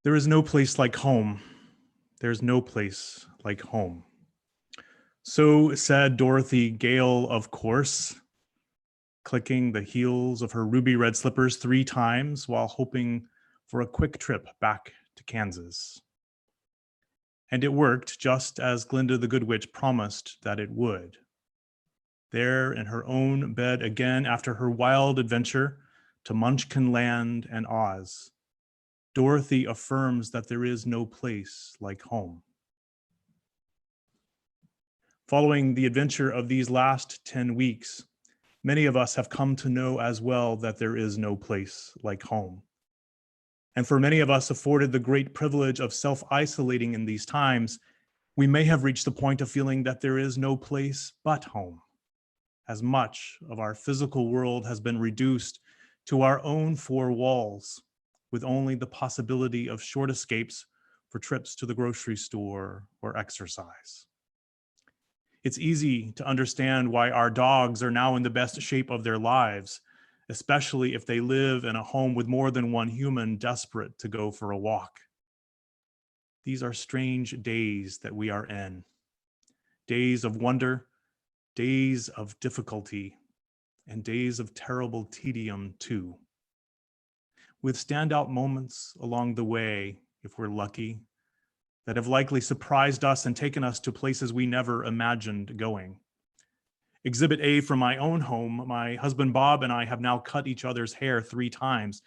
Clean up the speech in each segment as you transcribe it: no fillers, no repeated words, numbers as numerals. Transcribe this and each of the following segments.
There is no place like home. There's no place like home. So said Dorothy Gale, of course, clicking the heels of her ruby red slippers 3 times while hoping for a quick trip back to Kansas. And it worked just as Glinda the Good Witch promised that it would. There in her own bed again after her wild adventure to Munchkin Land and Oz, Dorothy affirms that there is no place like home. Following the adventure of these last 10 weeks, many of us have come to know as well that there is no place like home. And for many of us afforded the great privilege of self-isolating in these times, we may have reached the point of feeling that there is no place but home, as much of our physical world has been reduced to our own 4 walls, with only the possibility of short escapes for trips to the grocery store or exercise. It's easy to understand why our dogs are now in the best shape of their lives, especially if they live in a home with more than one human desperate to go for a walk. These are strange days that we are in. Days of wonder, days of difficulty, and days of terrible tedium too. With standout moments along the way, if we're lucky, that have likely surprised us and taken us to places we never imagined going. Exhibit A from my own home, my husband Bob and I have now cut each other's hair 3 times,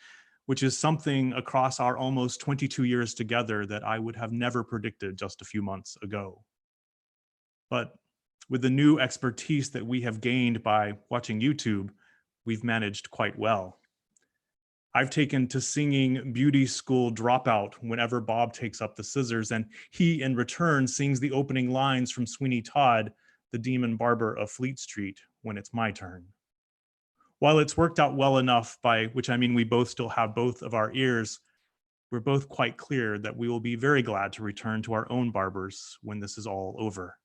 which is something across our almost 22 years together that I would have never predicted just a few months ago. But with the new expertise that we have gained by watching YouTube, we've managed quite well. I've taken to singing Beauty School Dropout whenever Bob takes up the scissors, and he in return sings the opening lines from Sweeney Todd, the demon barber of Fleet Street, when it's my turn. While it's worked out well enough, by which I mean we both still have both of our ears, we're both quite clear that we will be very glad to return to our own barbers when this is all over.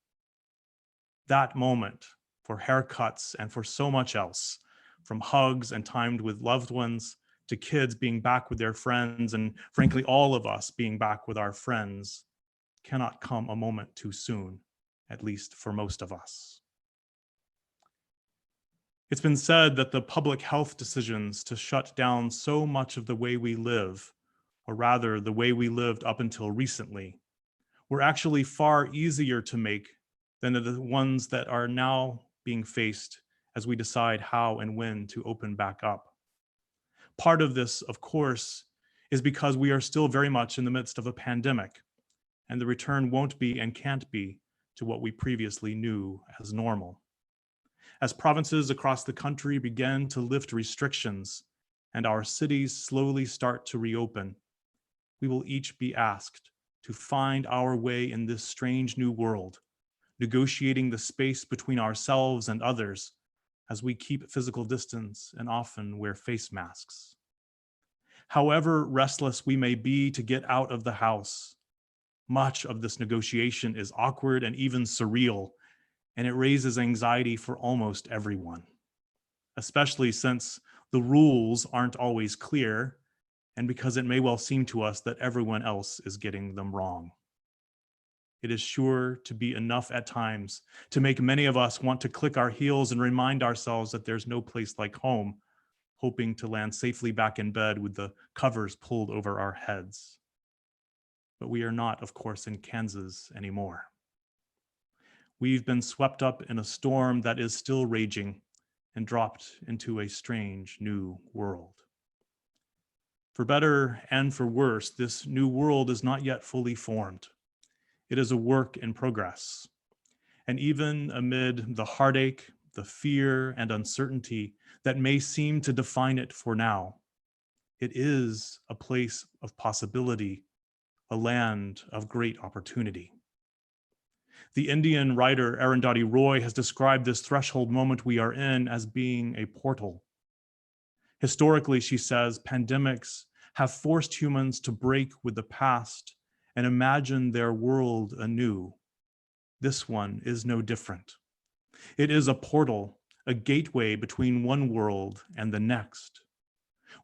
That moment for haircuts and for so much else, from hugs and time with loved ones, to kids being back with their friends, and frankly, all of us being back with our friends, cannot come a moment too soon, at least for most of us. It's been said that the public health decisions to shut down so much of the way we live, or rather the way we lived up until recently, were actually far easier to make than the ones that are now being faced as we decide how and when to open back up. Part of this, of course, is because we are still very much in the midst of a pandemic, and the return won't be and can't be to what we previously knew as normal. As provinces across the country begin to lift restrictions and our cities slowly start to reopen, we will each be asked to find our way in this strange new world, negotiating the space between ourselves and others as we keep physical distance and often wear face masks. However restless we may be to get out of the house, much of this negotiation is awkward and even surreal, and it raises anxiety for almost everyone, especially since the rules aren't always clear and because it may well seem to us that everyone else is getting them wrong. It is sure to be enough at times to make many of us want to click our heels and remind ourselves that there's no place like home, hoping to land safely back in bed with the covers pulled over our heads. But we are not, of course, in Kansas anymore. We've been swept up in a storm that is still raging and dropped into a strange new world. For better and for worse, this new world is not yet fully formed. It is a work in progress. And even amid the heartache, the fear, and uncertainty that may seem to define it for now, it is a place of possibility, a land of great opportunity. The Indian writer Arundhati Roy has described this threshold moment we are in as being a portal. Historically, she says, pandemics have forced humans to break with the past and imagine their world anew. This one is no different. It is a portal, a gateway between one world and the next.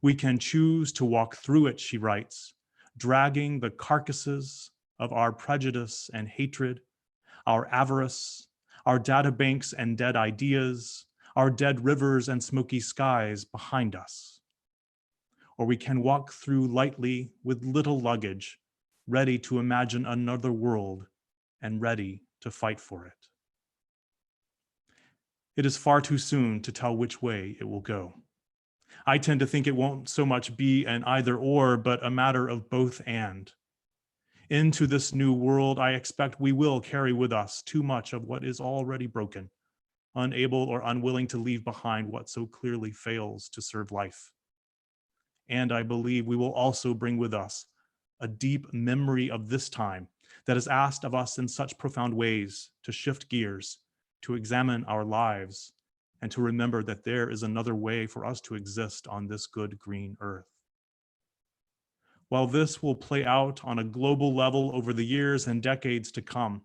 We can choose to walk through it, she writes, dragging the carcasses of our prejudice and hatred, our avarice, our databanks and dead ideas, our dead rivers and smoky skies behind us. Or we can walk through lightly with little luggage, ready to imagine another world and ready to fight for it. It is far too soon to tell which way it will go. I tend to think it won't so much be an either or, but a matter of both and. Into this new world, I expect we will carry with us too much of what is already broken, unable or unwilling to leave behind what so clearly fails to serve life. And I believe we will also bring with us a deep memory of this time that has asked of us in such profound ways to shift gears, to examine our lives, and to remember that there is another way for us to exist on this good green earth. While this will play out on a global level over the years and decades to come,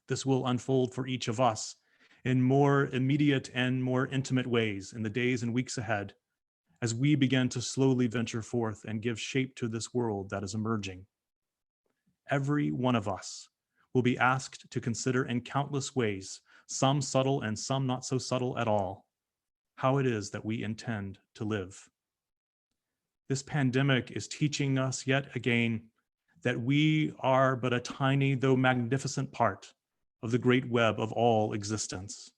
this will unfold for each of us in more immediate and more intimate ways in the days and weeks ahead, as we begin to slowly venture forth and give shape to this world that is emerging. Every one of us will be asked to consider in countless ways, some subtle and some not so subtle at all, how it is that we intend to live. This pandemic is teaching us yet again that we are but a tiny, though magnificent part of the great web of all existence,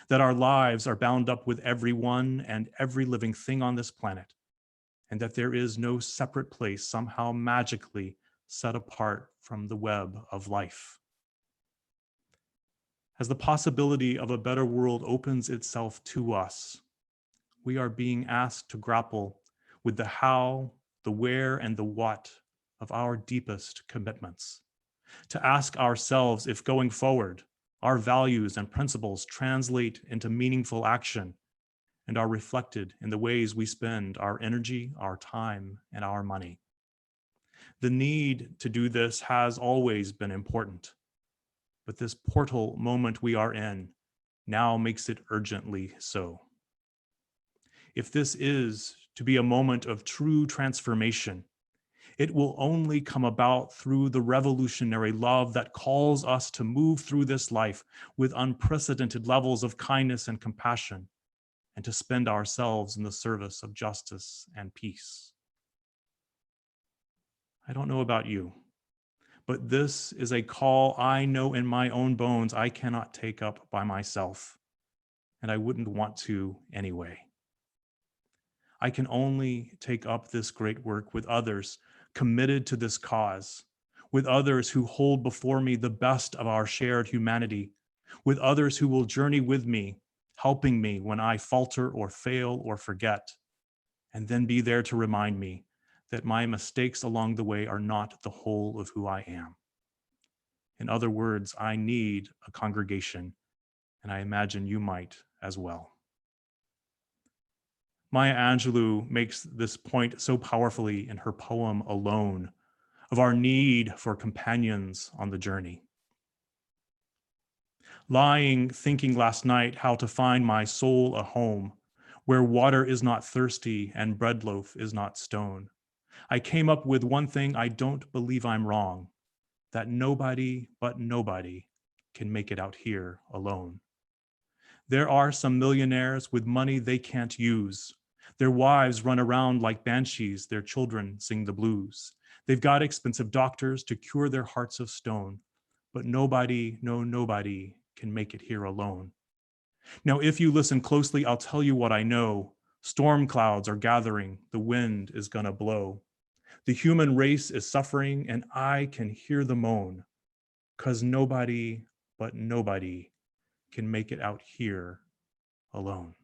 that our lives are bound up with everyone and every living thing on this planet, and that there is no separate place somehow magically set apart from the web of life. As the possibility of a better world opens itself to us, we are being asked to grapple with the how, the where, and the what of our deepest commitments, to ask ourselves if going forward, our values and principles translate into meaningful action and are reflected in the ways we spend our energy, our time, and our money. The need to do this has always been important, but this portal moment we are in now makes it urgently so. If this is to be a moment of true transformation, it will only come about through the revolutionary love that calls us to move through this life with unprecedented levels of kindness and compassion, and to spend ourselves in the service of justice and peace. I don't know about you, but this is a call I know in my own bones I cannot take up by myself, and I wouldn't want to anyway. I can only take up this great work with others committed to this cause, with others who hold before me the best of our shared humanity, with others who will journey with me, helping me when I falter or fail or forget, and then be there to remind me that my mistakes along the way are not the whole of who I am. In other words, I need a congregation, and I imagine you might as well. Maya Angelou makes this point so powerfully in her poem, Alone, of our need for companions on the journey. Lying, thinking last night how to find my soul a home, where water is not thirsty and bread loaf is not stone, I came up with one thing I don't believe I'm wrong, that nobody but nobody can make it out here alone. There are some millionaires with money they can't use. Their wives run around like banshees, their children sing the blues. They've got expensive doctors to cure their hearts of stone, but nobody, no nobody can make it here alone. Now, if you listen closely, I'll tell you what I know. Storm clouds are gathering, the wind is gonna blow. The human race is suffering and I can hear the moan, 'cause nobody but nobody can make it out here alone.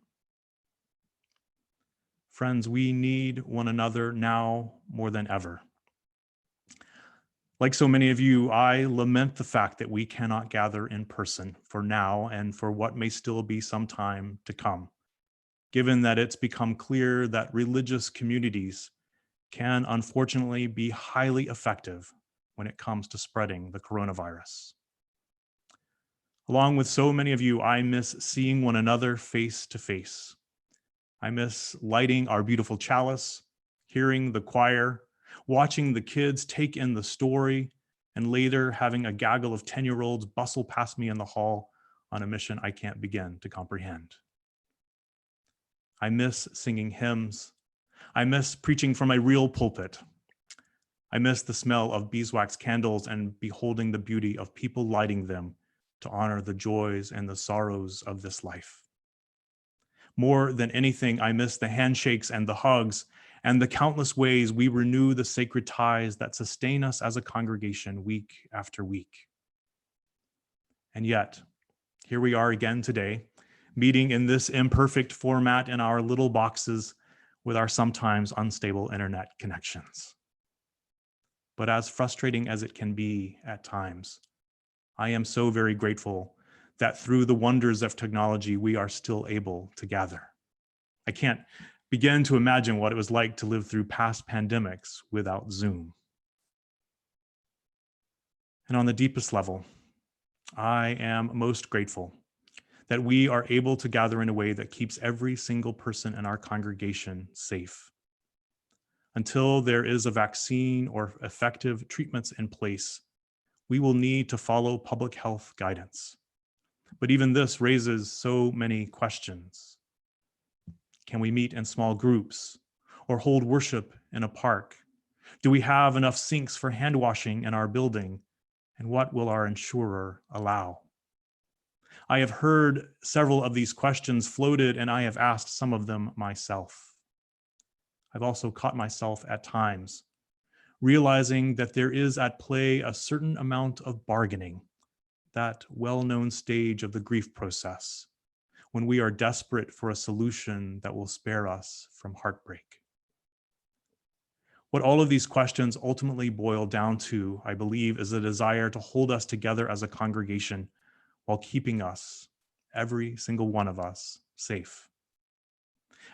Friends, we need one another now more than ever. Like so many of you, I lament the fact that we cannot gather in person for now and for what may still be some time to come, given that it's become clear that religious communities can unfortunately be highly effective when it comes to spreading the coronavirus. Along with so many of you, I miss seeing one another face to face. I miss lighting our beautiful chalice, hearing the choir, watching the kids take in the story, and later having a gaggle of 10-year-olds bustle past me in the hall on a mission I can't begin to comprehend. I miss singing hymns. I miss preaching from a real pulpit. I miss the smell of beeswax candles and beholding the beauty of people lighting them to honor the joys and the sorrows of this life. More than anything, I miss the handshakes and the hugs and the countless ways we renew the sacred ties that sustain us as a congregation week after week. And yet, here we are again today, meeting in this imperfect format in our little boxes with our sometimes unstable internet connections. But as frustrating as it can be at times, I am so very grateful that through the wonders of technology, we are still able to gather. I can't begin to imagine what it was like to live through past pandemics without Zoom. And on the deepest level, I am most grateful that we are able to gather in a way that keeps every single person in our congregation safe. Until there is a vaccine or effective treatments in place, we will need to follow public health guidance. But even this raises so many questions. Can we meet in small groups or hold worship in a park? Do we have enough sinks for hand washing in our building? And what will our insurer allow? I have heard several of these questions floated, and I have asked some of them myself. I've also caught myself at times realizing that there is at play a certain amount of bargaining, that well-known stage of the grief process, when we are desperate for a solution that will spare us from heartbreak. What all of these questions ultimately boil down to, I believe, is a desire to hold us together as a congregation while keeping us, every single one of us, safe.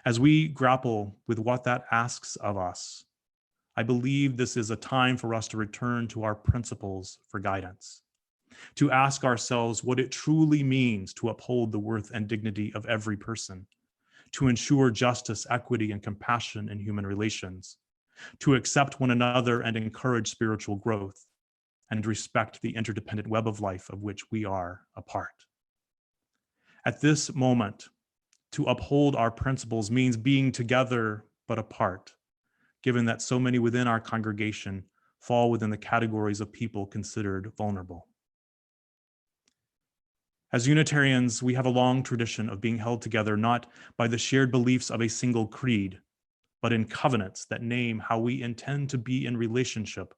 As we grapple with what that asks of us, I believe this is a time for us to return to our principles for guidance, to ask ourselves what it truly means to uphold the worth and dignity of every person, to ensure justice, equity, and compassion in human relations, to accept one another and encourage spiritual growth, and respect the interdependent web of life of which we are a part. At this moment, to uphold our principles means being together but apart, given that so many within our congregation fall within the categories of people considered vulnerable. As Unitarians, we have a long tradition of being held together not by the shared beliefs of a single creed, but in covenants that name how we intend to be in relationship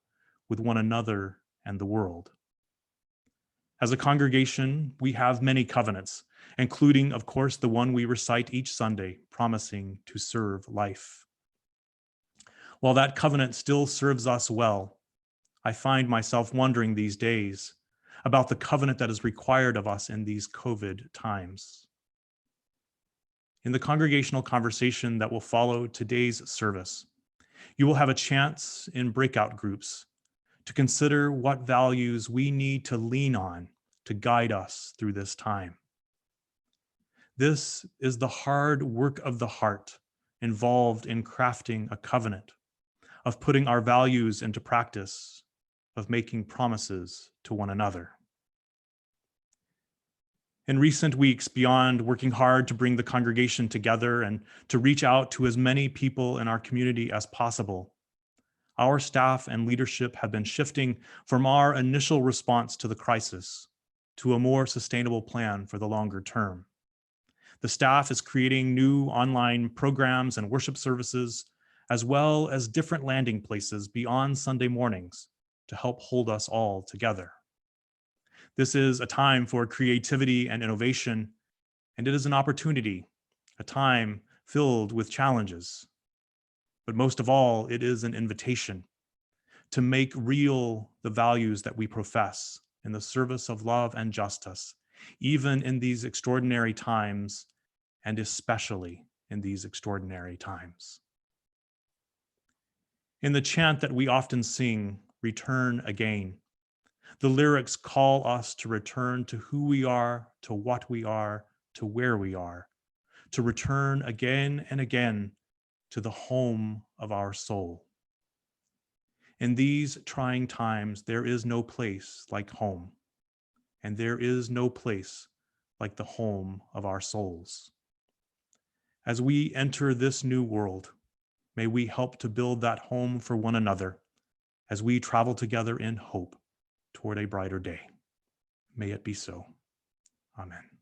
with one another and the world. As a congregation, we have many covenants, including, of course, the one we recite each Sunday, promising to serve life. While that covenant still serves us well, I find myself wondering these days about the covenant that is required of us in these COVID times. In the congregational conversation that will follow today's service, you will have a chance in breakout groups to consider what values we need to lean on to guide us through this time. This is the hard work of the heart involved in crafting a covenant, of putting our values into practice, of making promises to one another. In recent weeks, beyond working hard to bring the congregation together and to reach out to as many people in our community as possible, our staff and leadership have been shifting from our initial response to the crisis to a more sustainable plan for the longer term. The staff is creating new online programs and worship services, as well as different landing places beyond Sunday mornings to help hold us all together. This is a time for creativity and innovation, and it is an opportunity, a time filled with challenges. But most of all, it is an invitation to make real the values that we profess in the service of love and justice, even in these extraordinary times, and especially in these extraordinary times. In the chant that we often sing, "Return Again," the lyrics call us to return to who we are, to what we are, to where we are, to return again and again to the home of our soul. In these trying times, there is no place like home, and there is no place like the home of our souls. As we enter this new world, may we help to build that home for one another as we travel together in hope toward a brighter day. May it be so. Amen.